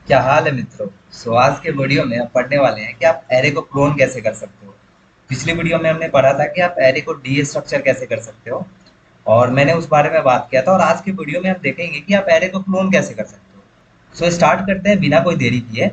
क्या हाल है मित्रों। आज के वीडियो में हम पढ़ने वाले हैं कि आप एरे को क्लोन कैसे कर सकते हो। पिछली वीडियो में हमने पढ़ा था कि आप एरे को डी स्ट्रक्चर कैसे कर सकते हो और मैंने उस बारे में बात किया था। और आज की वीडियो में हम देखेंगे कि आप एरे को क्लोन कैसे कर सकते हो। स्टार्ट करते हैं बिना कोई देरी किए।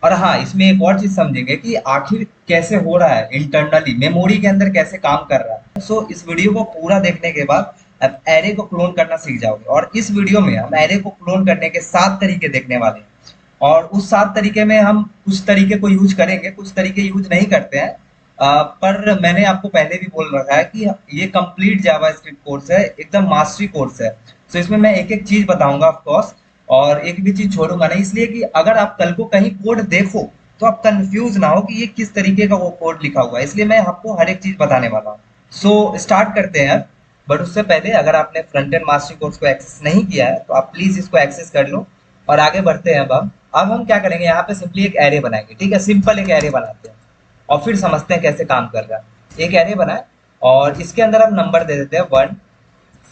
और हाँ, इसमें एक और चीज समझेंगे कि आखिर कैसे हो रहा है, इंटरनली मेमोरी के अंदर कैसे काम कर रहा है। इस वीडियो को पूरा देखने के बाद आप एरे को क्लोन करना सीख जाओगे। और इस वीडियो में हम एरे को क्लोन करने के 7 तरीके देखने वाले हैं। और उस 7 तरीके में हम कुछ तरीके को यूज करेंगे, कुछ तरीके यूज नहीं करते हैं। पर मैंने आपको पहले भी बोल रखा है कि ये कंप्लीट जावास्क्रिप्ट कोर्स है, एकदम मास्टरी कोर्स है। इसमें मैं एक एक चीज बताऊंगा ऑफ कोर्स, और एक भी चीज छोड़ूंगा नहीं, इसलिए कि अगर आप कल को कहीं कोड देखो तो आप कंफ्यूज ना हो कि ये किस तरीके का वो कोड लिखा हुआ है। इसलिए मैं आपको हर एक चीज बताने वाला हूँ। स्टार्ट करते हैं अब। बट उससे पहले अगर आपने फ्रंट एंड मास्टरी कोर्स को एक्सेस नहीं किया है तो आप प्लीज इसको एक्सेस कर लो। और आगे बढ़ते हैं। अब हम क्या करेंगे, यहाँ पे सिंपली एक एरे बनाएंगे। ठीक है, सिंपल एक एरे बनाते हैं और फिर समझते हैं कैसे काम कर रहा है। एक एरे बनाए और इसके अंदर हम नंबर दे देते हैं 1,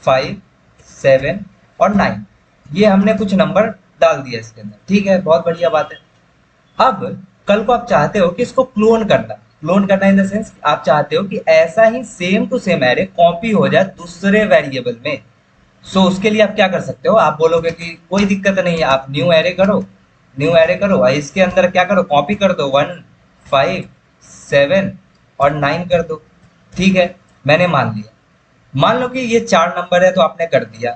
5, 7 और 9। ये हमने कुछ नंबर डाल दिया इसके अंदर। ठीक है, बहुत बढ़िया बात है। अब कल को आप चाहते हो कि इसको क्लोन करना इन द सेंस आप चाहते हो कि ऐसा ही same to same array copy हो जाए दूसरे वेरिएबल में। उसके लिए आप क्या कर सकते हो, आप बोलोगे कि कोई दिक्कत नहीं है, आप न्यू एरे करो और इसके अंदर क्या करो, कॉपी कर दो 1, 5, 7 और 9 कर दो। ठीक है, मैंने मान लिया। मान लो कि ये 4 नंबर है तो आपने कर दिया।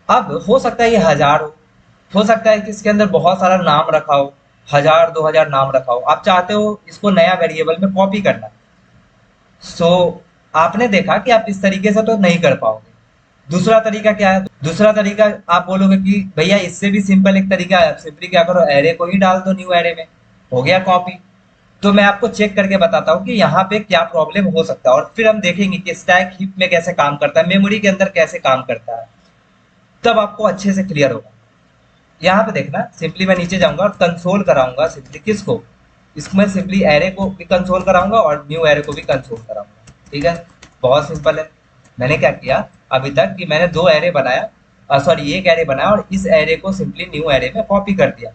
अब हो सकता है ये 1000 हो सकता है कि इसके अंदर बहुत सारा नाम रखा हो, 1000 2000 नाम रखा हो। आप चाहते हो इसको नया वेरिएबल में कॉपी करना। सो आपने देखा कि आप इस तरीके से तो नहीं कर पाओगे। दूसरा तरीका क्या है, दूसरा तरीका आप बोलोगे कि भैया इससे भी सिंपल एक तरीका है, आप सिंपली क्या करो, एरे को ही डाल दो न्यू एरे में, हो गया कॉपी। तो मैं आपको चेक करके बताता हूँ कि यहाँ पे क्या प्रॉब्लम हो सकता है और फिर हम देखेंगे कि स्टैक हीप में कैसे काम करता है, मेमोरी के अंदर कैसे काम करता है। तब आपको अच्छे से क्लियर होगा। यहाँ पे देखना, सिंपली मैं नीचे जाऊंगा और कंसोल कराऊंगा सिंपली किसको, इसमें सिंपली एरे को भी कंसोल कराऊंगा और न्यू एरे को भी कंसोल कराऊंगा। ठीक है, बहुत सिंपल है। मैंने क्या किया अभी तक कि मैंने दो एरे बनाया, सॉरी एक एरे बनाया और इस एरे को सिंपली न्यू एरे में कॉपी कर दिया।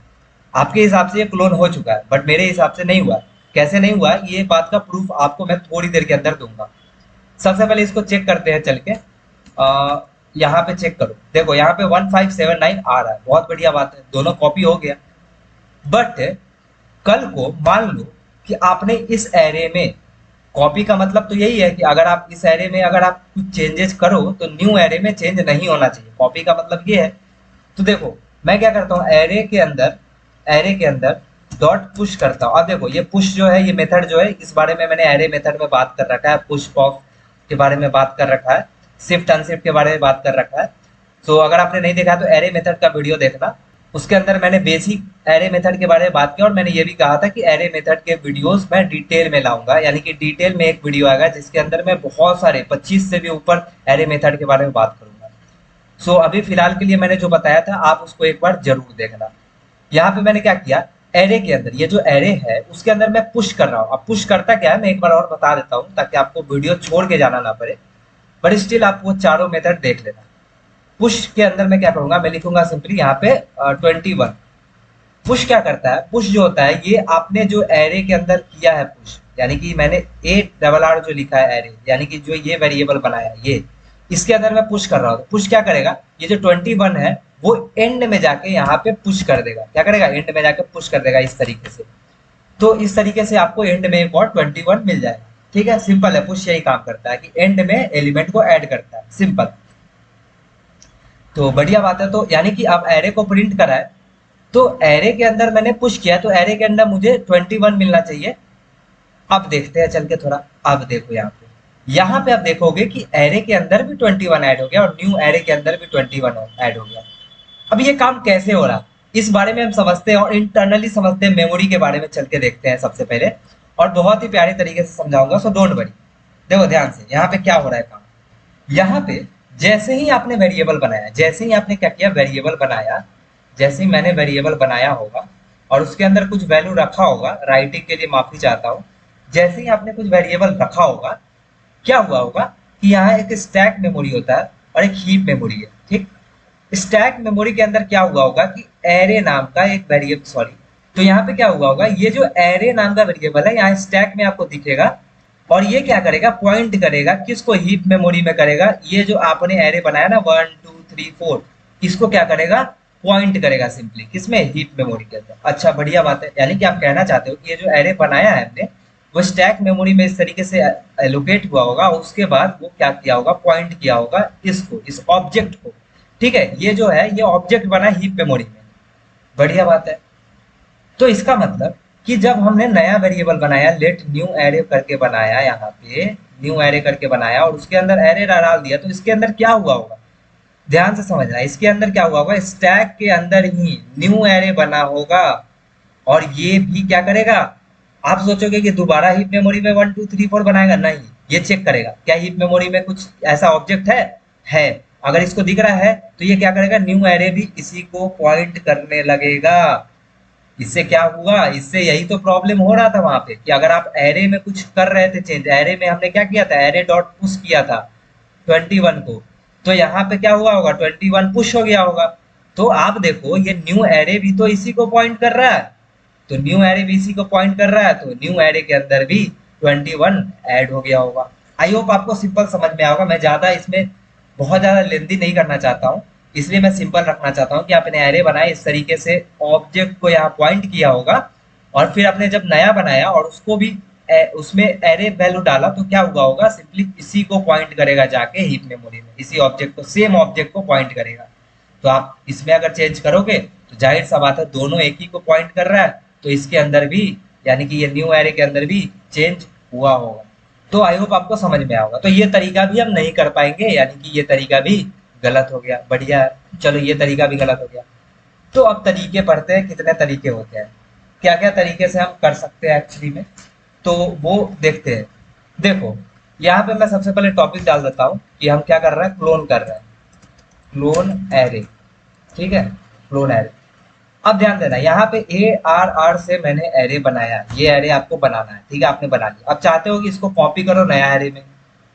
आपके हिसाब से ये क्लोन हो चुका है बट मेरे हिसाब से नहीं हुआ। कैसे नहीं हुआ, ये बात का प्रूफ आपको मैं थोड़ी देर के अंदर दूंगा। सबसे पहले इसको चेक करते हैं चल के। यहाँ पे चेक करो, देखो यहाँ पे 1579 आ रहा है, बहुत बढ़िया बात है, दोनों कॉपी हो गया। बट कल को मान लो कि आपने इस एरे में, कॉपी का मतलब तो यही है कि अगर आप इस एरे में अगर आप कुछ चेंजेस करो तो न्यू एरे में चेंज नहीं होना चाहिए। कॉपी का मतलब ये है। तो देखो मैं क्या करता हूँ, एरे के अंदर डॉट पुश करता हूँ। अब देखो ये पुश जो है, ये मेथड जो है, इस बारे में मैंने एरे मेथड में बात कर रखा है, पुश पॉप के बारे में बात कर रखा है, शिफ्ट अनशिफ्ट के बारे में बात कर रखा है। अगर आपने नहीं देखा तो एरे मेथड का वीडियो देखना। उसके अंदर मैंने बेसिक एरे मेथड के बारे में बात की और मैंने ये भी कहा था कि एरे मेथड के वीडियोस मैं डिटेल में लाऊंगा, यानी कि डिटेल में एक वीडियो आएगा जिसके अंदर मैं बहुत सारे 25 से भी ऊपर एरे मेथड के बारे में बात करूंगा। अभी फिलहाल के लिए मैंने जो बताया था आप उसको एक बार जरूर देखना। यहाँ पे मैंने क्या किया, एरे के अंदर ये जो एरे है उसके अंदर मैं पुश कर रहा हूँ। अब पुश करता क्या है मैं एक बार और बता देता हूँ ताकि आपको वीडियो छोड़ के जाना ना पड़े। बट स्टिल आप वो चारों मेथड देख लेना। पुश के अंदर मैं क्या करूंगा, मैं लिखूंगा सिंपली यहाँ पे 21। पुश क्या करता है, पुश जो होता है ये आपने जो एरे के अंदर किया है पुश, यानी कि मैंने ए डबल आर जो लिखा है एरे, यानी कि जो ये वेरिएबल बनाया है ये, इसके अंदर मैं पुश कर रहा हूँ। पुश क्या करेगा, ये जो 21 है वो एंड में जाके यहाँ पे पुश कर देगा। क्या करेगा, एंड में जाके पुश कर देगा इस तरीके से। तो इस तरीके से आपको एंड में एक और 21 मिल जाएगा। ठीक है, सिंपल है, पुश यही काम करता है कि एंड में एलिमेंट को ऐड करता है, सिंपल। तो बढ़िया बात है। तो यानी कि अब एरे को प्रिंट करा है तो एरे के अंदर मैंने पुश किया तो एरे के अंदर मुझे 21 मिलना चाहिए। अब देखते हैं चल के थोड़ा। अब देखो यहाँ पे आप देखोगे कि एरे के अंदर भी 21 ऐड हो गया और न्यू एरे के अंदर भी 21 ऐड हो गया। अब ये काम कैसे हो रहा, इस बारे में हम समझते हैं और इंटरनली समझते हैं, मेमोरी के बारे में चल के देखते हैं सबसे पहले। और बहुत ही प्यारी तरीके से समझाऊंगा, सो डोंट वरी। देखो ध्यान से यहाँ पे क्या हो रहा है काम। यहाँ पे जैसे ही आपने वेरिएबल बनाया, जैसे ही आपने क्या किया, वेरिएबल बनाया, जैसे ही मैंने वेरिएबल बनाया होगा और उसके अंदर कुछ वैल्यू रखा होगा, राइटिंग के लिए माफी चाहता हूँ, जैसे ही आपने कुछ वेरिएबल रखा होगा, क्या हुआ होगा कि यहाँ एक स्टैक मेमोरी होता है और एक हीप मेमोरी है। ठीक, स्टैक मेमोरी के अंदर क्या हुआ होगा कि एरे नाम का एक वेरिएबल, सॉरी, तो यहाँ पे क्या हुआ होगा, ये जो एरे नाम का वेरिएबल है यहाँ स्टैक में आपको दिखेगा, और ये क्या करेगा, पॉइंट करेगा किसको, हीप मेमोरी में करेगा। ये जो आपने एरे बनाया ना 1 2 3 4, इसको क्या करेगा, पॉइंट करेगा सिंपली किसमें, हीप मेमोरी के अंदर। अच्छा बढ़िया बात है, यानी कि आप कहना चाहते हो कि ये जो एरे बनाया है हमने वो स्टैक मेमोरी में इस तरीके से एलोकेट हुआ होगा, उसके बाद वो क्या किया होगा, पॉइंट किया होगा इसको, इस ऑब्जेक्ट को। ठीक है, ये जो है ये ऑब्जेक्ट बना हीप मेमोरी में। बढ़िया बात है। तो इसका मतलब कि जब हमने नया वेरिएबल बनाया, लेट न्यू एरे करके बनाया, यहाँ पे न्यू एरे करके बनाया और उसके अंदर एरे डाल दिया, तो इसके अंदर क्या हुआ होगा, ध्यान से समझना, इसके अंदर क्या हुआ होगा, स्टैक के अंदर ही न्यू एरे बना होगा, और ये भी क्या करेगा, आप सोचोगे कि दोबारा हीप मेमोरी में 1 2 3 4 बनाएगा, नहीं, ये चेक करेगा क्या हीप मेमोरी में कुछ ऐसा ऑब्जेक्ट है। अगर इसको दिख रहा है तो ये क्या करेगा, न्यू एरे भी इसी को पॉइंट करने लगेगा। इससे क्या हुआ, इससे यही तो प्रॉब्लम हो रहा था वहां पे कि अगर आप एरे में कुछ कर रहे थे चेंज, एरे में हमने क्या किया था, एरे डॉट पुश किया था 21 को, तो यहाँ पे क्या हुआ होगा, 21 पुश हो गया होगा। तो आप देखो ये न्यू एरे भी तो इसी को पॉइंट कर रहा है, तो न्यू एरे भी इसी को पॉइंट कर रहा है, तो न्यू एरे के अंदर भी 21 ऐड हो गया होगा। आई होप आपको सिंपल समझ में आएगा, मैं ज्यादा इसमें बहुत ज्यादा लेंदी नहीं करना चाहता हूँ, इसलिए मैं सिंपल रखना चाहता हूँ कि आपने एरे बनाए इस तरीके से, ऑब्जेक्ट को यहाँ पॉइंट किया होगा, और फिर आपने जब नया बनाया और उसको भी उसमें एरे वैल्यू डाला, तो क्या हुआ होगा, सिंपली इसी को पॉइंट करेगा जाके हीप मेमोरी में, इसी ऑब्जेक्ट को, सेम ऑब्जेक्ट को पॉइंट करेगा। तो आप इसमें अगर चेंज करोगे तो जाहिर सा बात है दोनों एक ही को पॉइंट कर रहा है, तो इसके अंदर भी, यानी कि ये न्यू एरे के अंदर भी चेंज हुआ होगा। तो आई होप आपको समझ में आएगा। तो ये तरीका भी हम नहीं कर पाएंगे, यानी कि ये तरीका भी गलत हो गया। बढ़िया है, चलो ये तरीका भी गलत हो गया। तो अब तरीके पढ़ते हैं, कितने तरीके होते हैं, क्या क्या तरीके से हम कर सकते हैं एक्चुअली में, तो वो देखते हैं। देखो यहाँ पे मैं सबसे पहले टॉपिक डाल देता हूँ कि हम क्या कर रहे हैं, क्लोन कर रहे हैं, क्लोन एरे। ठीक है, क्लोन एरे। अब ध्यान देना, यहाँ पे ARR से मैंने एरे बनाया, ये एरे आपको बनाना है, ठीक है, आपने बना लिया। अब चाहते हो कि इसको कॉपी करो नया एरे में,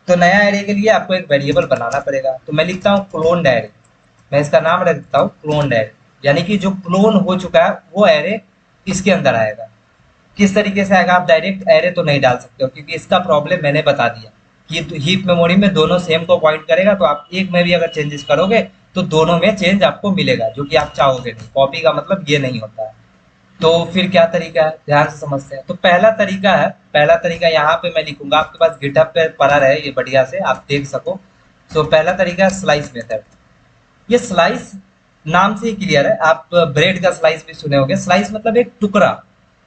तो नया एरे के लिए आपको एक वेरिएबल बनाना पड़ेगा। तो मैं लिखता हूँ क्लोन एरे, मैं इसका नाम रख देता हूँ क्लोन एरे, यानी कि जो क्लोन हो चुका है वो एरे इसके अंदर आएगा। किस तरीके से आएगा, आप डायरेक्ट एरे तो नहीं डाल सकते हो, क्योंकि इसका प्रॉब्लम मैंने बता दिया कि हीप मेमोरी में दोनों सेम को पॉइंट करेगा, तो आप एक में भी अगर चेंजेस करोगे तो दोनों में चेंज आपको मिलेगा, जो कि आप चाहोगे नहीं। कॉपी का मतलब ये नहीं होता है। तो फिर क्या तरीका है, ध्यान से समझते हैं। तो पहला तरीका है, पहला तरीका यहाँ पे मैं लिखूंगा, आपके पास गिटहब पे पड़ा रहे ये बढ़िया से आप देख सको। तो पहला तरीका है स्लाइस मेथड। ये स्लाइस नाम से ही क्लियर है, आप ब्रेड का स्लाइस भी सुने होंगे। स्लाइस मतलब एक टुकड़ा।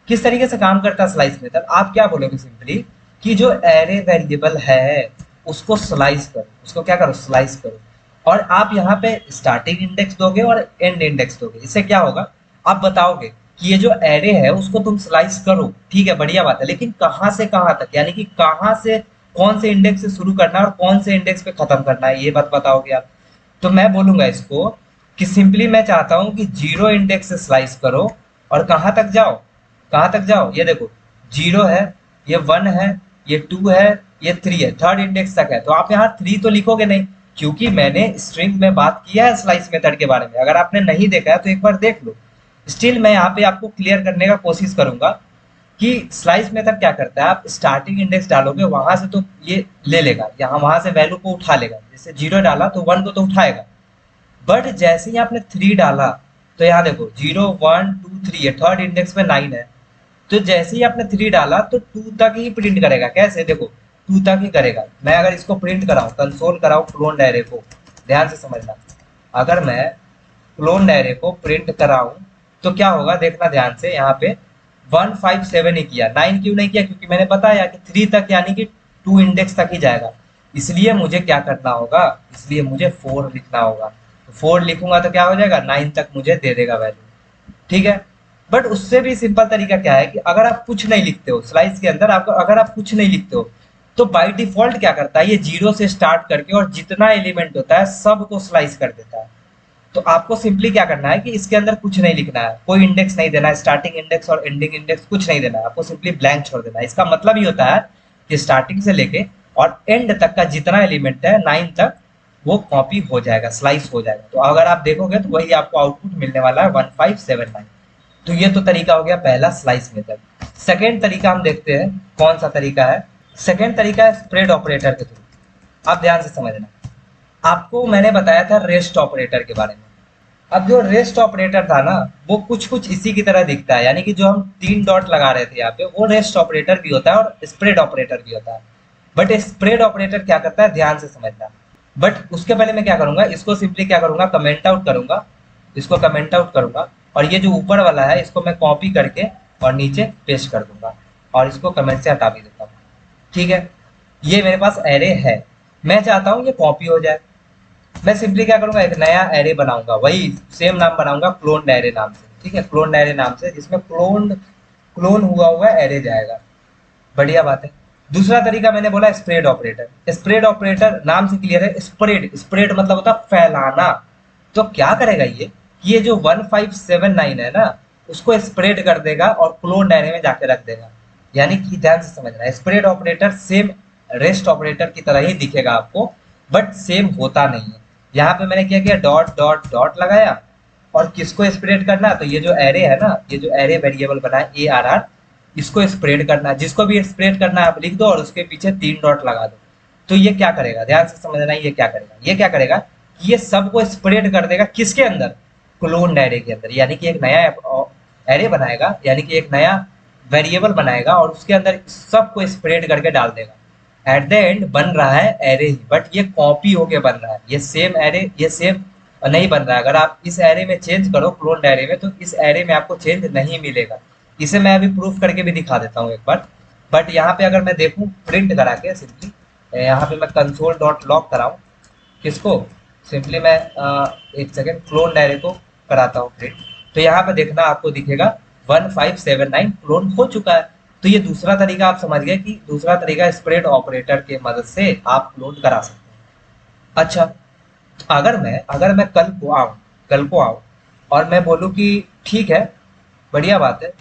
किस तरीके से काम करता है स्लाइस मेथड, आप क्या बोलोगे सिंपली कि जो एरे वेरिएबल है उसको स्लाइस करो, उसको क्या करो, स्लाइस करो, और आप यहाँ पे स्टार्टिंग इंडेक्स दोगे और एंड इंडेक्स दोगे। इससे क्या होगा, आप बताओगे कि ये जो एरे है उसको तुम स्लाइस करो, ठीक है, बढ़िया बात है, लेकिन कहाँ से कहाँ तक, यानी कि कहाँ से कौन से इंडेक्स से शुरू करना है और कौन से इंडेक्स पे खत्म करना है, ये बात बताओगे आप। तो मैं बोलूंगा इसको कि सिंपली मैं चाहता हूं कि 0 इंडेक्स से स्लाइस करो, और कहां तक जाओ, कहां तक जाओ, ये देखो 0 है, ये 1 है, ये 2 है, ये 3 है, थर्ड इंडेक्स तक है। तो आप यहाँ 3 तो लिखोगे नहीं, क्योंकि मैंने स्ट्रिंग में बात किया है स्लाइस मेथड के बारे में। अगर आपने नहीं देखा है तो एक बार देख लो। स्टिल मैं यहाँ पे आपको क्लियर करने का कोशिश करूंगा कि स्लाइस मेथड क्या करता है, आप स्टार्टिंग इंडेक्स डालोगे वहां से तो ये ले लेगा, यहाँ वहां से वैल्यू को उठा लेगा। जैसे 0 डाला तो 1 को तो उठाएगा, बट जैसे ही आपने 3 डाला तो यहाँ देखो 0 1 2 3 है, थर्ड इंडेक्स में 9 है, तो जैसे ही आपने 3 डाला तो 2 तक ही प्रिंट करेगा। कैसे, देखो 2 तक ही करेगा। मैं अगर इसको प्रिंट कराऊं, कंसोल कराऊं क्लोन एरे को, ध्यान से समझना, अगर मैं क्लोन एरे को प्रिंट कराऊं तो क्या होगा, देखना ध्यान से। यहाँ पे 157 ही किया, 9 क्यों नहीं किया, क्योंकि मैंने बताया कि 3 तक यानी कि 2 इंडेक्स तक ही जाएगा। इसलिए मुझे क्या करना होगा, इसलिए मुझे 4 लिखना होगा। 4 लिखूंगा तो क्या हो जाएगा, 9 तक मुझे दे देगा वैल्यू, ठीक है। बट उससे भी सिंपल तरीका क्या है कि अगर आप कुछ नहीं लिखते हो स्लाइस के अंदर, आपको अगर आप कुछ नहीं लिखते हो तो बाय डिफॉल्ट क्या करता है, ये 0 से स्टार्ट करके और जितना एलिमेंट होता है सबको स्लाइस कर देता है। तो आपको सिंपली क्या करना है कि इसके अंदर कुछ नहीं लिखना है, कोई इंडेक्स नहीं देना है, स्टार्टिंग इंडेक्स और एंडिंग इंडेक्स कुछ नहीं देना है, आपको सिंपली ब्लैंक छोड़ देना है। इसका मतलब ये होता है कि स्टार्टिंग से लेके और एंड तक का जितना एलिमेंट है 9 तक, वो कॉपी हो जाएगा, स्लाइस हो जाएगा। तो अगर आप देखोगे तो वही आपको आउटपुट मिलने वाला है 1579। तो ये तो तरीका हो गया पहला, स्लाइस मेथड। सेकेंड तरीका हम देखते हैं कौन सा तरीका है। सेकेंड तरीका है स्प्रेड ऑपरेटर के थ्रू। आप ध्यान से समझना, आपको मैंने बताया था रेस्ट ऑपरेटर के बारे में। अब जो रेस्ट ऑपरेटर था ना, वो कुछ कुछ इसी की तरह दिखता है, यानी कि जो हम 3 डॉट लगा रहे थे यहाँ पे, वो रेस्ट ऑपरेटर भी होता है और स्प्रेड ऑपरेटर भी होता है। बट स्प्रेड ऑपरेटर क्या करता है, ध्यान से समझना। बट उसके पहले मैं क्या करूंगा, इसको सिंपली क्या करूंगा, कमेंट आउट करूंगा। इसको कमेंट आउट करूंगा और ये जो ऊपर वाला है इसको मैं कॉपी करके और नीचे पेस्ट कर दूंगा और इसको कमेंट से हटा भी देता हूँ। ठीक है, ये मेरे पास एरे है, मैं चाहता हूँ ये कॉपी हो जाए। मैं सिंपली क्या करूंगा, एक नया एरे बनाऊंगा, वही सेम नाम बनाऊंगा, क्लोन एरे नाम से। ठीक है, क्लोन एरे नाम से, जिसमें क्लोन हुआ हुआ एरे जाएगा। बढ़िया बात है। दूसरा तरीका मैंने बोला स्प्रेड ऑपरेटर। स्प्रेड ऑपरेटर नाम से क्लियर है, स्प्रेड, स्प्रेड मतलब होता है फैलाना। तो क्या करेगा ये जो 1579 है ना, उसको स्प्रेड कर देगा और क्लोन एरे में जाके रख देगा। यानी कि ध्यान से समझना है, spread operator same rest operator की तरह ही दिखेगा आपको, बट सेम होता नहीं है। यहाँ पे मैंने क्या किया, डॉट डॉट डॉट लगाया और किसको स्प्रेड करना, तो ये जो एरे है ना, ये जो एरे वेरिएबल बना है ARR, इसको स्प्रेड करना है। जिसको भी स्प्रेड करना है आप लिख दो और उसके पीछे 3 डॉट लगा दो। तो ये क्या करेगा, ध्यान से समझना, ये क्या करेगा, ये क्या करेगा कि ये सबको स्प्रेड कर देगा किसके अंदर, क्लोन एरे के अंदर। यानी कि एक नया एरे बनाएगा, यानी कि एक नया वेरिएबल बनाएगा और उसके अंदर सबको स्प्रेड करके डाल देगा। एट द एंड बन रहा है एरे ही, बट ये कॉपी होके बन रहा है। ये सेम एरे, ये सेम नहीं बन रहा है। अगर आप इस एरे में चेंज करो, क्लोन एरे में, तो इस एरे में आपको चेंज नहीं मिलेगा। इसे मैं अभी प्रूफ करके भी दिखा देता हूँ एक बार। बट यहाँ पे अगर मैं देखूँ प्रिंट करा के सिंपली, यहाँ पे मैं कंसोल डॉट लॉग कराऊँ, किसको, सिंपली मैं एक सेकेंड क्लोन एरे को कराता हूँ प्रिंट। तो यहाँ पे देखना आपको दिखेगा 1579 क्लोन हो चुका है। तो ये दूसरा तरीका आप समझ गए कि दूसरा तरीका स्प्रेड ऑपरेटर के मदद से आप क्लोन करा सकते हैं। अच्छा, अगर मैं कल को आऊँ और मैं बोलूँ कि ठीक है, बढ़िया बात है,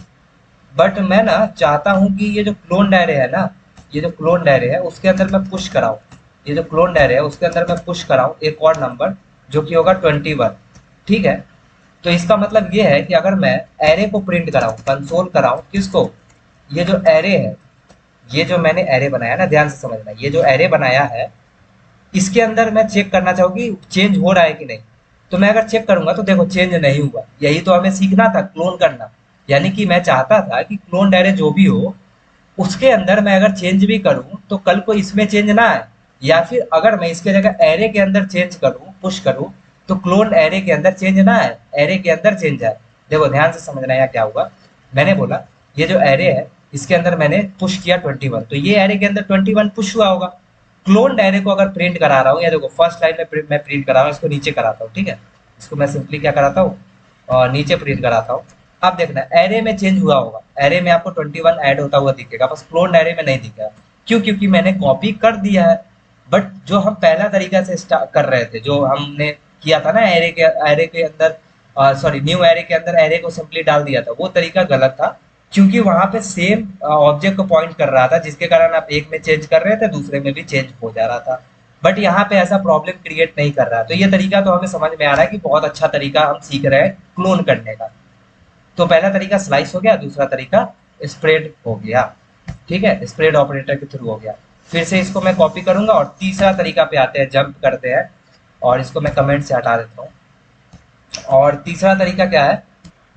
बट मैं ना चाहता हूँ कि ये जो क्लोन एरे है ना, ये जो क्लोन एरे है उसके अंदर मैं पुश कराऊँ, ये जो क्लोन एरे है उसके अंदर मैं पुश कराऊँ एक और नंबर जो कि होगा 21। ठीक है, तो इसका मतलब ये है कि अगर मैं एरे को प्रिंट कराऊँ, कंसोल कराऊँ, किसको, ये जो एरे है, ये जो मैंने एरे बनाया ना, ध्यान से समझना, ये जो एरे बनाया है इसके अंदर मैं चेक करना चाहूँ कि चेंज हो रहा है कि नहीं। तो मैं अगर चेक करूंगा तो देखो चेंज नहीं हुआ। यही तो हमें सीखना था, क्लोन करना। यानी कि मैं चाहता था कि क्लोन एरे जो भी हो उसके अंदर मैं अगर चेंज भी करूं तो कल को इसमें चेंज ना आए, या फिर अगर मैं इसके जगह एरे के अंदर चेंज करूं, पुश करूं, तो क्लोन एरे के अंदर चेंज ना आए, एरे के अंदर चेंज आए। देखो ध्यान से समझना यहाँ क्या होगा। मैंने बोला ये जो एरे है इसके अंदर मैंने पुश किया 21, तो ये एरे के अंदर 21 पुश हुआ होगा। क्लोन एरे को अगर प्रिंट करा रहा हूँ, या देखो फर्स्ट लाइन में मैं प्रिंट करा रहा हूँ, इसको नीचे कराता हूँ। ठीक है, इसको मैं सिंपली क्या कराता हूँ, और नीचे प्रिंट कराता हूँ। अब देखना एरे में चेंज हुआ होगा, एरे में आपको 21 ऐड होता हुआ दिखेगा, बस क्लोन एरे में नहीं दिखेगा। क्यों, क्योंकि मैंने कॉपी कर दिया है। बट जो हम पहला तरीका से कर रहे थे, जो हमने किया था ना, एरे के अंदर, सॉरी न्यू एरे के अंदर एरे को सिंपली डाल दिया था, वो तरीका गलत था। क्योंकि वहां पे सेम ऑब्जेक्ट को पॉइंट कर रहा था, जिसके कारण आप एक में चेंज कर रहे थे दूसरे में भी चेंज हो जा रहा था। बट यहाँ पे ऐसा प्रॉब्लम क्रिएट नहीं कर रहा। तो ये तरीका तो हमें समझ में आ रहा है कि बहुत अच्छा तरीका हम सीख रहे हैं क्लोन करने का। तो पहला तरीका स्लाइस हो गया, दूसरा तरीका स्प्रेड हो गया। ठीक है, स्प्रेड ऑपरेटर के थ्रू हो गया। फिर से इसको मैं कॉपी करूंगा और तीसरा तरीका पे आते हैं, जंप करते हैं, और इसको मैं कमेंट से हटा देता हूँ। और तीसरा तरीका क्या है,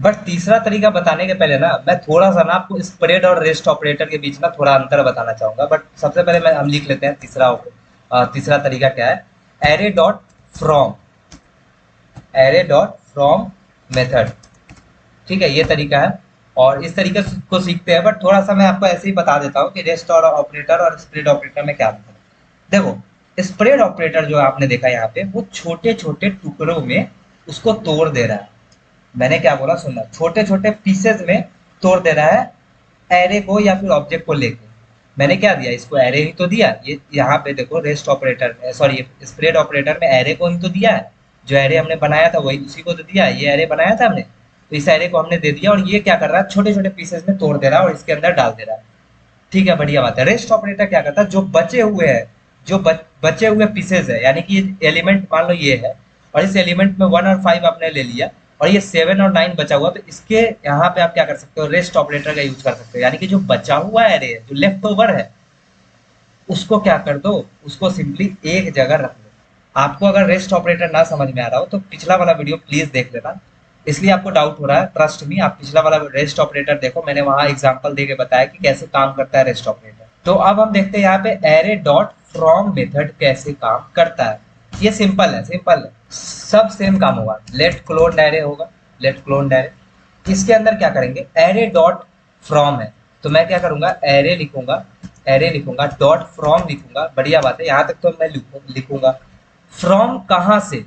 बट तीसरा तरीका बताने के पहले ना मैं थोड़ा सा ना आपको स्प्रेड और रेस्ट ऑपरेटर के बीच ना थोड़ा अंतर बताना चाहूंगा। बट सबसे पहले हम लिख लेते हैं तीसरा तरीका क्या है, array dot from, array dot from method. ठीक है, ये तरीका है और इस तरीके को सीखते हैं। बट थोड़ा सा मैं आपको ऐसे ही बता देता हूँ कि रेस्ट और ऑपरेटर और स्प्रेड ऑपरेटर में क्या अंतर है। देखो स्प्रेड ऑपरेटर जो आपने देखा यहाँ पे, वो छोटे छोटे टुकड़ों में उसको तोड़ दे रहा है। मैंने क्या बोला, सुनना, छोटे छोटे पीसेज में तोड़ दे रहा है एरे को या फिर ऑब्जेक्ट को लेके। मैंने क्या दिया, इसको एरे ही तो दिया। ये यहाँ पे देखो रेस्ट ऑपरेटर में, सॉरी स्प्रेड ऑपरेटर में एरे को ही तो दिया है। जो एरे हमने बनाया था वही उसी को तो दिया है। ये एरे बनाया था हमने, तो इस एरे को हमने दे दिया और ये क्या कर रहा है, छोटे छोटे पीसेज में तोड़ दे रहा है और इसके अंदर डाल दे रहा है। ठीक है, बढ़िया बात है। रेस्ट ऑपरेटर क्या करता है, जो बचे हुए हैं जो बचे हुए पीसेज है, यानी कि ये एलिमेंट मान लो ये है, और इस एलिमेंट में 1 और 5 आपने ले लिया, और ये 7 और 9 बचा हुआ, तो इसके यहाँ पे आप क्या कर सकते हो, रेस्ट ऑपरेटर का यूज कर सकते हो, यानी कि जो बचा हुआ एरे है, जो लेफ्ट ओवर है, उसको क्या कर दो, उसको सिंपली एक जगह रख लो। आपको अगर रेस्ट ऑपरेटर ना समझ में आ रहा हो तो पिछला वाला वीडियो प्लीज देख लेना, इसलिए आपको डाउट हो रहा है, ट्रस्ट मी, आप पिछला वाला रेस्ट ऑपरेटर देखो, मैंने वहां एग्जांपल देके बताया कि कैसे काम करता है रेस्ट ऑपरेटर। तो अब हम देखते हैं यहाँ पे एरे डॉट फ्रॉम मेथड कैसे काम करता है। ये सिंपल है, सिंपल है, सब सेम काम होगा। लेट क्लोन एरे होगा, लेट क्लोन एरे, इसके अंदर क्या करेंगे, एरे डॉट फ्रॉम है, तो मैं क्या करूंगा, एरे लिखूंगा, एरे लिखूंगा, डॉट फ्रॉम लिखूंगा, बढ़िया बात है, यहाँ तक तो मैं लिखूंगा। फ्रॉम कहाँ से,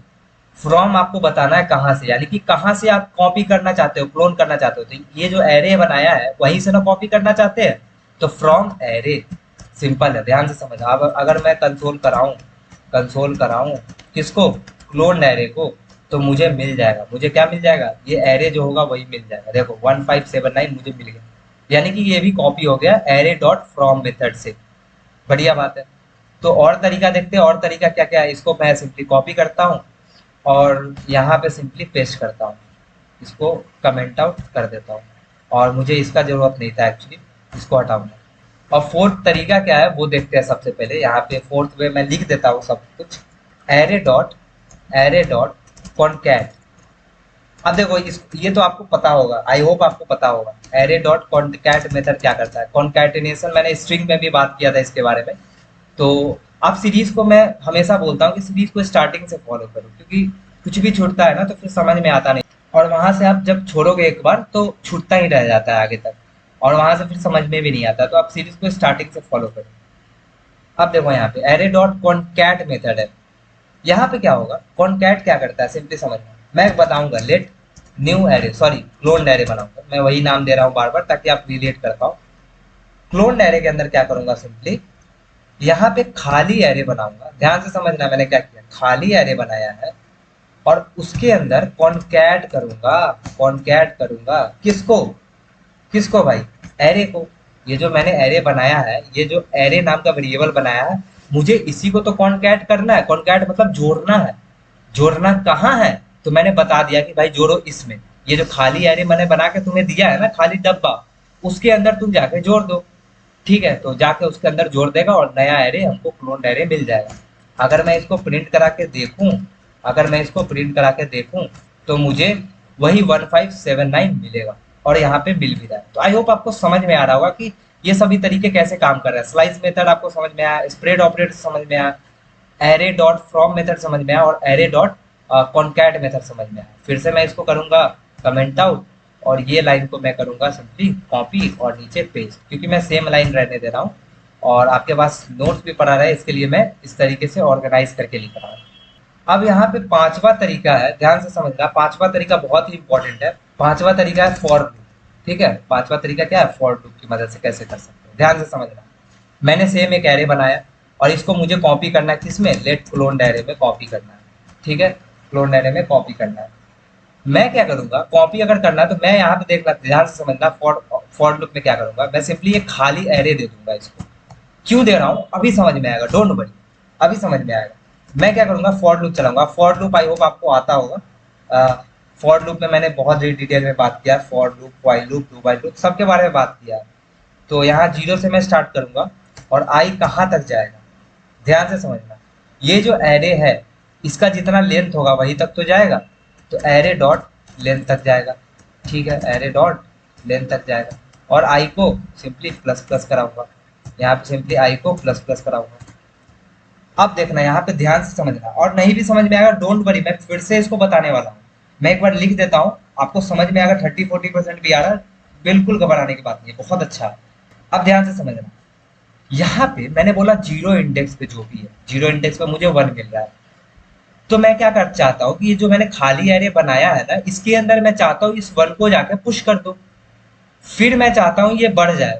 फ्रॉम आपको बताना है कहाँ से, यानी कि कहाँ से आप कॉपी करना चाहते हो, क्लोन करना चाहते हो, तो ये जो एरे बनाया है वहीं से ना कॉपी करना चाहते हैं, तो फ्रॉम एरे, सिंपल है, ध्यान से समझना। अब अगर मैं कंसोल कराऊं किसको, क्लोन एरे को, तो मुझे मिल जाएगा, मुझे क्या मिल जाएगा, ये एरे जो होगा वही मिल जाएगा, देखो 1579 मुझे मिल गया, यानी कि ये भी कॉपी हो गया एरे डॉट फ्रॉम मेथड से, बढ़िया बात है। तो और तरीका देखते हैं, और तरीका क्या क्या है, इसको मैं सिंपली कॉपी करता हूँ और यहाँ पे सिंपली पेस्ट करता हूँ, इसको कमेंट आउट कर देता हूँ, और मुझे इसका जरूरत नहीं था एक्चुअली, इसको हटाऊंगा। और फोर्थ तरीका क्या है वो देखते हैं, सबसे पहले यहाँ पे फोर्थ वे मैं लिख देता हूँ सब कुछ, एरे डॉट कॉनकैट। अब देखो ये तो आपको पता होगा, आई होप आपको पता होगा, एरे डॉट कॉनकैट मेथड क्या करता है, कॉनकैटिनेशन, मैंने स्ट्रिंग में भी बात किया था इसके बारे में। तो आप सीरीज को, मैं हमेशा बोलता हूँ कि सीरीज को स्टार्टिंग से फॉलो करो, क्योंकि कुछ भी छूटता है ना तो फिर समझ में आता नहीं, और वहां से आप जब छोड़ोगे एक बार तो छूटता ही रह जाता है आगे तक, और वहां से फिर समझ में भी नहीं आता, तो आप सीरीज को स्टार्टिंग से फॉलो करो। अब देखो यहाँ पे एरे डॉट कॉनकैट मेथड है, यहाँ पे क्या होगा, कॉनकैट क्या करता है सिंपली समझना, मैं बताऊंगा, let new array, sorry clone array बनाऊंगा, मैं वही नाम दे रहा हूँ बार बार ताकि आप रिलेट कर पाओ। क्लोन एरे के अंदर क्या करूंगा, सिंपली यहाँ पे खाली एरे बनाऊंगा, ध्यान से समझना मैंने क्या किया, खाली एरे बनाया है, और उसके अंदर कॉनकैट करूंगा किसको, किसको भाई, एरे को। ये जो मैंने एरे बनाया है, ये जो एरे नाम का वेरिएबल बनाया है, मुझे इसी को तो कॉनकैट करना है, कॉनकैट मतलब जोड़ना है, जोड़ना कहाँ है, तो मैंने बता दिया कि भाई जोड़ो इसमें, ये जो खाली एरे मैंने बना के तुम्हें दिया है ना, खाली डब्बा, उसके अंदर तुम जाके जोड़ दो, ठीक है, तो जाके उसके अंदर जोड़ देगा और नया एरे हमको क्लोन एरे मिल जाएगा। अगर मैं इसको प्रिंट करा के देखूं, अगर मैं इसको प्रिंट करा के देखूं, तो मुझे वही 1579 मिलेगा, और यहाँ पे मिल भी रहा है। तो आई होप आपको समझ में आ रहा होगा कि ये सभी तरीके कैसे काम कर रहे हैं, स्लाइस मेथड आपको समझ में आया, स्प्रेड ऑपरेटर समझ में आया, एरे डॉट फ्रॉम मेथड समझ में आया, और एरे डॉट कॉनकैट मेथड समझ में आया। फिर से मैं इसको करूंगा कमेंट आउट, और ये लाइन को मैं करूंगा सिंपली कॉपी और नीचे पेस्ट, क्योंकि मैं सेम लाइन रहने दे रहा हूँ, और आपके पास नोट्स भी पढ़ा रहा है, इसके लिए मैं इस तरीके से ऑर्गेनाइज करके लिख रहा हूँ। अब यहाँ पे पांचवा तरीका है, ध्यान से समझना, पांचवा तरीका बहुत ही इंपॉर्टेंट है, पांचवा तरीका है फॉर लूप, ठीक है, पांचवा तरीका क्या है, फॉर लूप की मदद से कैसे कर सकते हैं, ध्यान से समझना। मैंने सेम एक एरे बनाया, और इसको मुझे कॉपी करना है किसमें, लेट क्लोन एरे में कॉपी करना है, ठीक है, क्लोन एरे में कॉपी करना है। मैं क्या करूंगा, कॉपी अगर करना है तो मैं यहाँ पे देखना, ध्यान से समझना, फॉर लूप में क्या करूंगा, मैं सिंपली एक खाली एरे दे दूंगा इसको, क्यों दे रहा हूँ अभी समझ में आएगा, डोंट वरी, अभी समझ में आएगा। मैं क्या करूंगा, फॉर लूप चलाऊंगा, फॉर लूप आई होप आपको आता होगा, फॉर लूप में मैंने बहुत डिटेल में बात किया, for loop, while loop, do while loop, सबके बारे में बात किया। तो यहाँ 0 से मैं स्टार्ट करूंगा, और आई कहाँ तक जाएगा, ध्यान से समझना, ये जो एरे है इसका जितना लेंथ होगा वहीं तक तो जाएगा, तो एरे डॉट लेंथ तक जाएगा, ठीक है, एरे डॉट लेंथ तक जाएगा, और आई को सिंपली प्लस प्लस कराऊंगा, यहाँ पे सिंपली आई को प्लस प्लस कराऊंगा। अब देखना, यहाँ पे ध्यान से समझना, और नहीं भी समझ में आएगा डोंट वरी, मैं फिर से इसको बताने वाला हूँ, मैं एक बार लिख देता हूँ, आपको समझ में आएगा, 30-40% भी आ रहा है, बिल्कुल घबराने की बात नहीं है, बहुत अच्छा है। अब ध्यान से समझना, यहाँ पे मैंने बोला 0 इंडेक्स पे जो भी है, 0 इंडेक्स पे मुझे 1 मिल रहा है, तो मैं क्या कर चाहता हूँ कि ये जो मैंने खाली एरे बनाया है ना, इसके अंदर मैं चाहता हूँ इस 1 को जाके पुश कर दो, फिर मैं चाहता हूँ ये बढ़ जाए,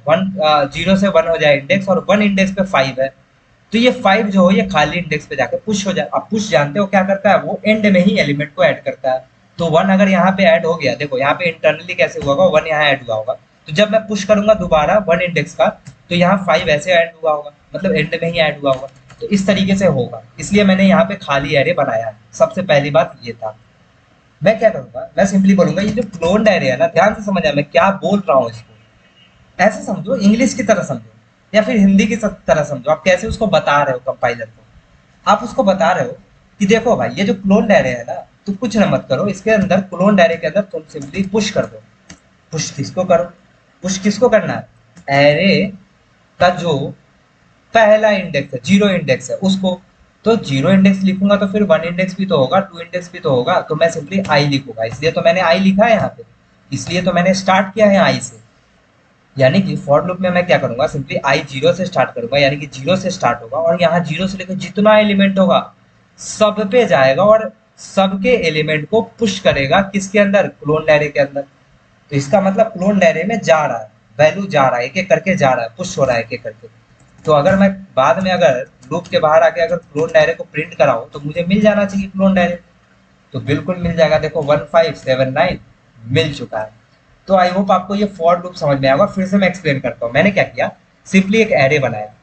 0 से 1 हो जाए इंडेक्स, और 1 इंडेक्स पे 5 है, तो ये 5 जो हो ये खाली इंडेक्स पे जाके पुश हो जाए। अब पुश जानते हो क्या करता है, वो एंड में ही एलिमेंट को ऐड करता है, तो 1 अगर यहाँ पे ऐड हो गया, देखो यहाँ पे इंटरनली कैसे हुआ होगा, 1 यहाँ ऐड हुआ होगा, तो जब मैं पुश करूंगा दोबारा 1 इंडेक्स का, तो यहाँ 5 ऐसे ऐड हुआ होगा, मतलब एंड में ही ऐड हुआ होगा, तो इस तरीके से होगा, इसलिए मैंने यहाँ पे खाली एरे बनाया है। सबसे पहली बात ये था। मैं क्या करूंगा, मैं सिंपली बोलूंगा ये जो क्लोन्ड एरे है ना, ध्यान से समझना मैं क्या बोल रहा हूँ इसको। ऐसे समझो, इंग्लिश की तरह समझो या फिर हिंदी की तरह समझो। आप कैसे उसको बता रहे हो कंपाइलर को, आप उसको बता रहे हो कि देखो भाई ये जो क्लोन्ड एरे है ना, तो कुछ ना मत करो, इसके अंदर क्लोन्ड एरे के अंदर तुम सिंपली पुश कर दो। पुश किसको करो, पुश किसको करना है, एरे का जो पहला इंडेक्स है, जीरो इंडेक्स है उसको। तो जीरो इंडेक्स लिखूंगा तो फिर वन इंडेक्स भी तो होगा, टू इंडेक्स भी तो होगा, तो मैं सिंपली आई लिखूंगा। इसलिए तो मैंने आई लिखा है यहाँ पे, इसलिए तो मैंने स्टार्ट किया है आई से। यानी कि फॉर लूप में मैं क्या करूंगा, सिंपली आई जीरो से स्टार्ट करूंगा, यानी कि जीरो से स्टार्ट होगा और यहाँ जीरो से लेकर जितना एलिमेंट होगा सब पे जाएगा और सबके एलिमेंट को पुश करेगा किसके अंदर, क्लोन एरे के अंदर। तो इसका मतलब क्लोन एरे में जा रहा है, वैल्यू जा रहा है, एक एक करके जा रहा है, पुश हो रहा है एक एक करके। तो अगर मैं बाद में अगर लूप के बाहर आके अगर क्लोन एरे को प्रिंट कराऊं तो मुझे मिल जाना चाहिए क्लोन एरे, तो बिल्कुल मिल जाएगा। देखो 1579 मिल चुका है। तो आई होप आपको ये फॉर लूप समझ में आएगा। फिर से मैं एक्सप्लेन करता हूँ। मैंने क्या किया, सिंपली एक एरे बनाया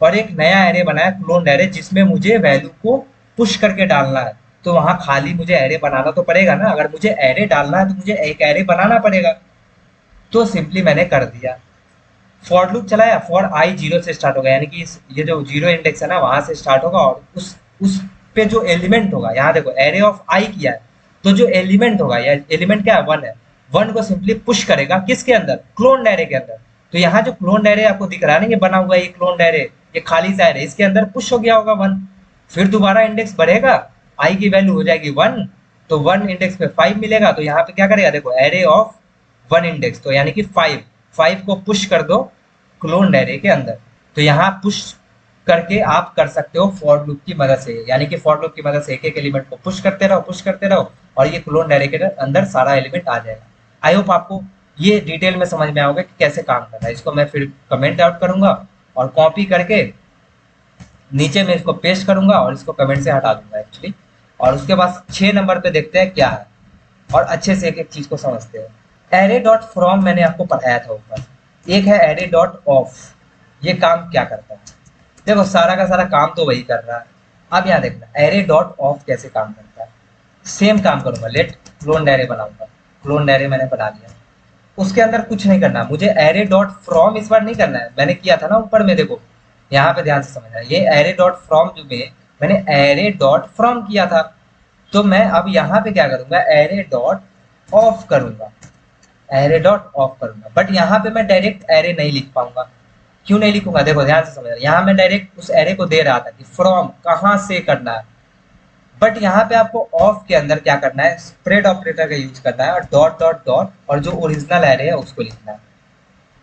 और एक नया एरे बनाया क्लोन एरे, जिसमें मुझे वैल्यू को पुश करके डालना है। तो वहां खाली मुझे एरे बनाना तो पड़ेगा ना, अगर मुझे एरे डालना है तो मुझे एक एरे बनाना पड़ेगा। तो सिंपली मैंने कर दिया, फॉर लूप चलाया, फॉर आई जीरो से स्टार्ट होगा, यानी कि ये जो जीरो इंडेक्स है ना वहां से स्टार्ट होगा और उस पे जो एलिमेंट होगा, यहाँ देखो एरे ऑफ आई किया है, तो जो एलिमेंट होगा या एलिमेंट क्या है, वन है, वन को सिंपली पुश करेगा किसके अंदर, क्लोन एरे के अंदर। तो यहाँ जो क्लोन एरे आपको दिख रहा है ना, ये बना हुआ है ये क्लोन एरे, ये खाली सा एरे, इसके अंदर पुश हो गया होगा वन। फिर दोबारा इंडेक्स बढ़ेगा, आई की वैल्यू हो जाएगी वन, तो वन इंडेक्स पे फाइव मिलेगा। तो यहाँ पे क्या करेगा, देखो एरे ऑफ वन इंडेक्स, तो यानी कि फाइव, फाइव को पुश कर दो क्लोन एरे के अंदर। तो यहाँ पुश करके आप कर सकते हो फॉर लूप की मदद से, यानी कि फॉर लूप की मदद से एक एक एलिमेंट को पुश करते रहो, पुश करते रहो और ये क्लोन एरे के अंदर सारा एलिमेंट आ जाएगा। आई होप आपको ये डिटेल में समझ में आओगे कि कैसे काम करना है। इसको मैं फिर कमेंट आउट करूंगा और कॉपी करके नीचे में इसको पेस्ट करूंगा और इसको कमेंट से हटा दूंगा एक्चुअली। और उसके बाद 6 नंबर पे देखते हैं क्या है और अच्छे से एक एक चीज को समझते हैं। एरे डॉट फ्रॉम मैंने आपको पढ़ाया था ऊपर, एक है एरे डॉट ऑफ। ये काम क्या करता है, देखो सारा का सारा काम तो वही कर रहा है। अब यहाँ देखना एरे डॉट ऑफ कैसे काम करता है। सेम काम करूंगा, लेट क्लोन एरे बनाऊंगा, क्लोन एरे मैंने बना लिया। उसके अंदर कुछ नहीं करना मुझे, एरे डॉट फ्रॉम इस बार नहीं करना है, मैंने किया था ना ऊपर में, देखो यहाँ पे ध्यान से समझना, ये एरे डॉट फ्रॉम जो में मैंने एरे डॉट फ्रॉम किया था। तो मैं अब यहाँ पे क्या करूंगा, एरे डॉट ऑफ करूंगा, एरे डॉट ऑफ करूंगा। बट यहाँ पे मैं डायरेक्ट एरे नहीं लिख पाऊंगा। क्यों नहीं लिखूंगा, देखो ध्यान से समझना, यहाँ मैं डायरेक्ट उस एरे को दे रहा था कि फ्रॉम कहाँ से करना है। बट यहाँ पे आपको ऑफ के अंदर क्या करना है, स्प्रेड ऑपरेटर का यूज करना है और डॉट डॉट डॉट और जो ओरिजिनल एरे है उसको लिखना है।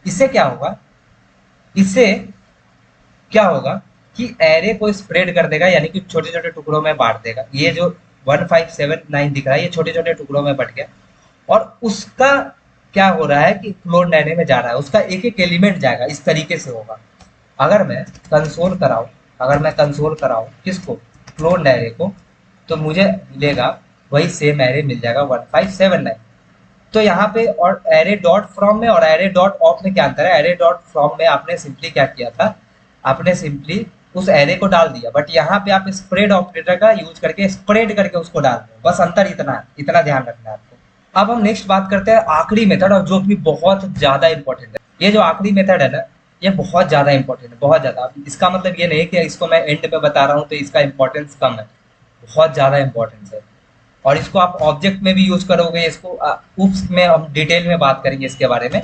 इससे क्या होगा, इससे क्या होगा कि एरे को स्प्रेड कर देगा, यानी कि छोटे छोटे टुकड़ों में बांट देगा। ये जो 1579 दिख रहा है ये छोटे छोटे टुकड़ों में बट गया और उसका क्या हो रहा है कि क्लोन एरे में जा रहा है, उसका एक एक एलिमेंट जाएगा। इस तरीके से होगा। अगर मैं कंसोल कराऊं, अगर मैं कंसोल कराऊं किसको, क्लोन एरे को, तो मुझे मिलेगा वही सेम एरे मिल जाएगा 1579। तो यहाँ पे और एरे डॉट फ्रॉम में और एरे डॉट ऑफ में क्या अंतर है, एरे डॉट फ्रॉम में आपने सिंपली क्या किया था, आपने सिंपली उस एरे को डाल दिया, बट यहाँ पे आप स्प्रेड ऑपरेटर का यूज करके स्प्रेड करके उसको डाल दो। बस अंतर इतना है, इतना ध्यान रखना है आपको। अब हम नेक्स्ट बात करते हैं आखिरी मेथड, और जो कि बहुत ज्यादा इंपॉर्टेंट है। ये जो आखिरी मेथड है ना, ये बहुत ज्यादा इंपॉर्टेंट है, बहुत ज्यादा। इसका मतलब ये नहीं कि इसको मैं एंड पे बता रहा हूँ तो इसका इंपॉर्टेंस कम है, बहुत ज्यादा इंपॉर्टेंस है। और इसको आप ऑब्जेक्ट में भी यूज करोगे, इसको उप्स में हम डिटेल में बात करेंगे इसके बारे में।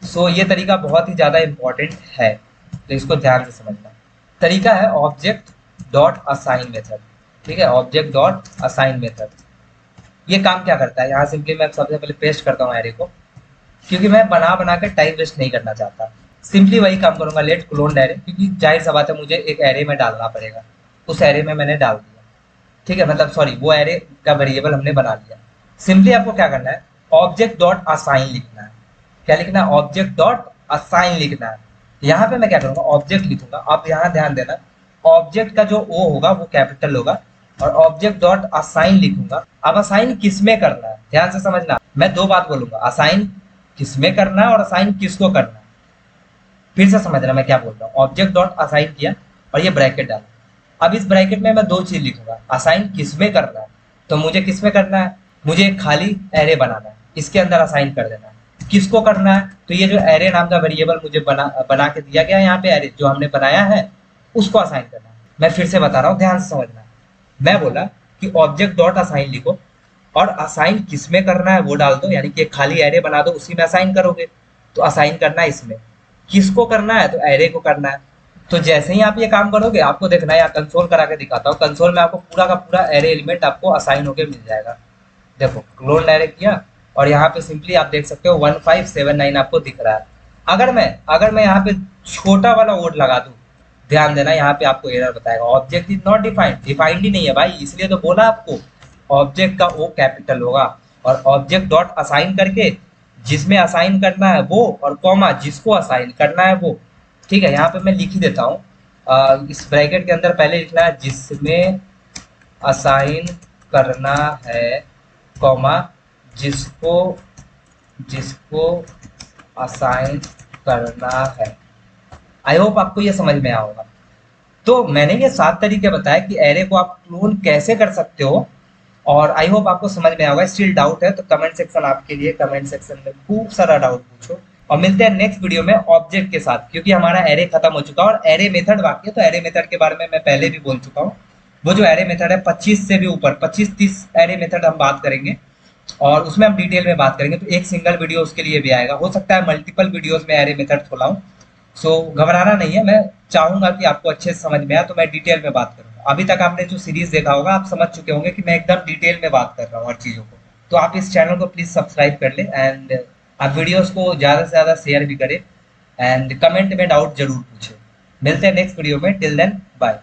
सो ये तरीका बहुत ही ज्यादा इंपॉर्टेंट है, तो इसको ध्यान से समझना। तरीका है ऑब्जेक्ट डॉट असाइन मेथड, ठीक है, ऑब्जेक्ट डॉट असाइन मेथड। ये काम क्या करता है, यहाँ सिंपली मैं सबसे पहले पेस्ट करता हूँ एरे को, क्योंकि मैं बना बना के टाइम वेस्ट नहीं करना चाहता। सिंपली वही काम करूंगा, लेट क्लोन एरे, क्योंकि जाहिर सा बात है मुझे एक एरे में डालना पड़ेगा। उस एरे में मैंने डाल दिया, ठीक है, मतलब सॉरी वो एरे का वेरिएबल हमने बना लिया। सिंपली आपको क्या करना है, ऑब्जेक्ट डॉट असाइन लिखना है। क्या लिखना है, ऑब्जेक्ट डॉट असाइन लिखना है। यहाँ पे मैं क्या करूंगा, ऑब्जेक्ट लिखूंगा। अब यहाँ ध्यान देना, ऑब्जेक्ट का जो ओ होगा वो कैपिटल होगा और ऑब्जेक्ट डॉट असाइन लिखूंगा। अब असाइन किस में करना है, ध्यान से समझना, मैं दो बात बोलूंगा, असाइन किस में करना है और असाइन किसको करना है। फिर से समझना मैं क्या बोल रहा हूँ, ऑब्जेक्ट डॉट असाइन किया और ये ब्रैकेट डाला, अब इस ब्रैकेट में मैं दो चीज लिखूंगा, असाइन किस में करना है, तो मुझे किस में करना है, मुझे एक खाली एरे बनाना है, इसके अंदर असाइन कर देना है। किसको करना है, तो ये जो एरे नाम का वेरिएबल मुझे बना के दिया गया है यहाँ पे, एरे जो हमने बनाया है उसको असाइन करना है। मैं फिर से बता रहा हूँ, ध्यान से समझना। मैं बोला कि ऑब्जेक्ट डॉट असाइन लिखो और असाइन किस में करना है वो डाल दो, यानी कि एक खाली एरे बना दो, उसी में असाइन करोगे। तो असाइन करना है इसमें, किसको करना है, तो एरे को करना है। तो जैसे ही आप ये काम करोगे, आपको देखना है, यहाँ कंसोल करा के दिखाता हूँ, कंसोल में आपको पूरा का पूरा एरे एलिमेंट आपको असाइन होके मिल जाएगा। देखो क्लोन डायरेक्ट किया और यहाँ पे सिंपली आप देख सकते हो 1579 आपको दिख रहा है। अगर मैं यहाँ पे छोटा वाला वोट लगा दूं, ध्यान देना, यहाँ पे आपको एरर बताएगा, object is not defined, defined ही नहीं है भाई, इसलिए तो बोला आपको। ऑब्जेक्ट का ओ कैपिटल होगा और ऑब्जेक्ट डॉट असाइन करके जिसमें असाइन करना है वो, और कॉमा जिसको असाइन करना है वो। ठीक है, यहाँ पे मैं लिख ही देता हूँ, इस ब्रैकेट के अंदर पहले लिखना है जिसमें असाइन करना है, कॉमा जिसको जिसको असाइन करना है। आई होप आपको ये समझ में आया होगा। तो मैंने ये 7 तरीके बताए कि एरे को आप क्लोन कैसे कर सकते हो, और आई होप आपको समझ में आएगा। स्टिल डाउट है तो कमेंट सेक्शन आपके लिए, कमेंट सेक्शन में खूब सारा डाउट पूछो, और मिलते हैं नेक्स्ट वीडियो में ऑब्जेक्ट के साथ, क्योंकि हमारा एरे खत्म हो चुका है और एरे मेथड बाकी है। तो एरे मेथड के बारे में मैं पहले भी बोल चुका हूँ, वो जो एरे मेथड है 25 से भी ऊपर, 25-30 एरे मेथड हम बात करेंगे और उसमें हम डिटेल में बात करेंगे। तो एक सिंगल वीडियो उसके लिए भी आएगा, हो सकता है मल्टीपल वीडियोस में एरे मेथड खोलाऊं। सो घबराना नहीं है, मैं चाहूंगा कि आपको अच्छे से समझ में आए, तो मैं डिटेल में बात करूंगा। अभी तक आपने जो सीरीज देखा होगा, आप समझ चुके होंगे कि मैं एकदम डिटेल में बात कर रहा हूँ हर चीज़ों को। तो आप इस चैनल को प्लीज़ सब्सक्राइब कर लें, एंड आप वीडियोस को ज़्यादा से ज़्यादा शेयर भी करें, एंड कमेंट में डाउट जरूर पूछें। मिलते हैं नेक्स्ट वीडियो में, टिल देन बाय।